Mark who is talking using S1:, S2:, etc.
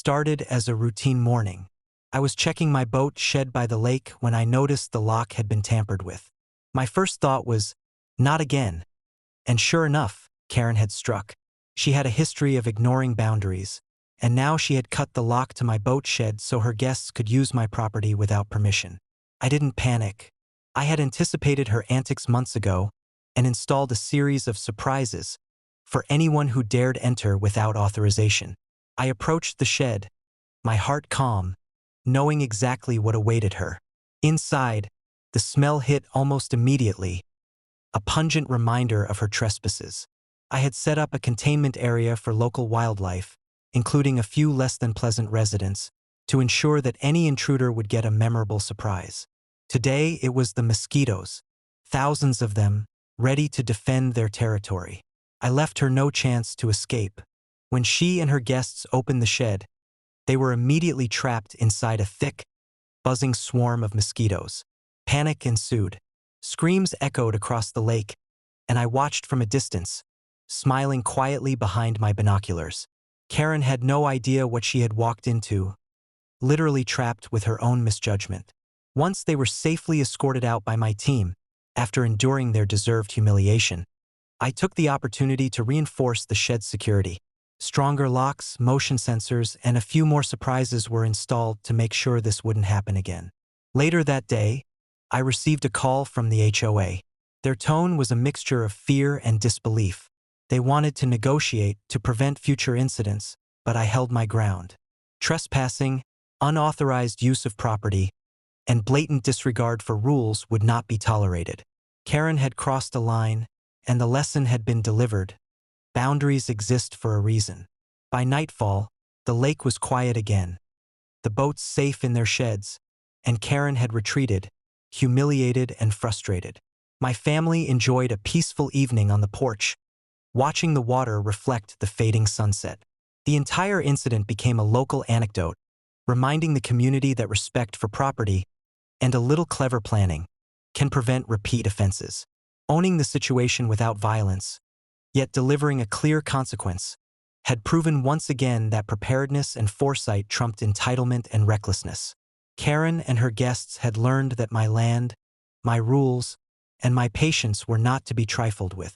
S1: started as a routine morning. I was checking my boat shed by the lake when I noticed the lock had been tampered with. My first thought was, not again. And sure enough, Karen had struck. She had a history of ignoring boundaries, and now she had cut the lock to my boat shed so her guests could use my property without permission. I didn't panic. I had anticipated her antics months ago and installed a series of surprises for anyone who dared enter without authorization. I approached the shed, my heart calm, knowing exactly what awaited her. Inside, the smell hit almost immediately, a pungent reminder of her trespasses. I had set up a containment area for local wildlife, including a few less than pleasant residents, to ensure that any intruder would get a memorable surprise. Today it was the mosquitoes, thousands of them, ready to defend their territory. I left her no chance to escape. When she and her guests opened the shed, they were immediately trapped inside a thick, buzzing swarm of mosquitoes. Panic ensued. Screams echoed across the lake, and I watched from a distance, smiling quietly behind my binoculars. Karen had no idea what she had walked into, literally trapped with her own misjudgment. Once they were safely escorted out by my team, after enduring their deserved humiliation, I took the opportunity to reinforce the shed's security. Stronger locks, motion sensors, and a few more surprises were installed to make sure this wouldn't happen again. Later that day, I received a call from the HOA. Their tone was a mixture of fear and disbelief. They wanted to negotiate to prevent future incidents, but I held my ground. Trespassing, unauthorized use of property, and blatant disregard for rules would not be tolerated. Karen had crossed a line, and the lesson had been delivered. Boundaries exist for a reason. By nightfall, the lake was quiet again, the boats safe in their sheds, and Karen had retreated, humiliated and frustrated. My family enjoyed a peaceful evening on the porch, watching the water reflect the fading sunset. The entire incident became a local anecdote, reminding the community that respect for property and a little clever planning can prevent repeat offenses. Owning the situation without violence, yet delivering a clear consequence, had proven once again that preparedness and foresight trumped entitlement and recklessness. Karen and her guests had learned that my land, my rules, and my patience were not to be trifled with.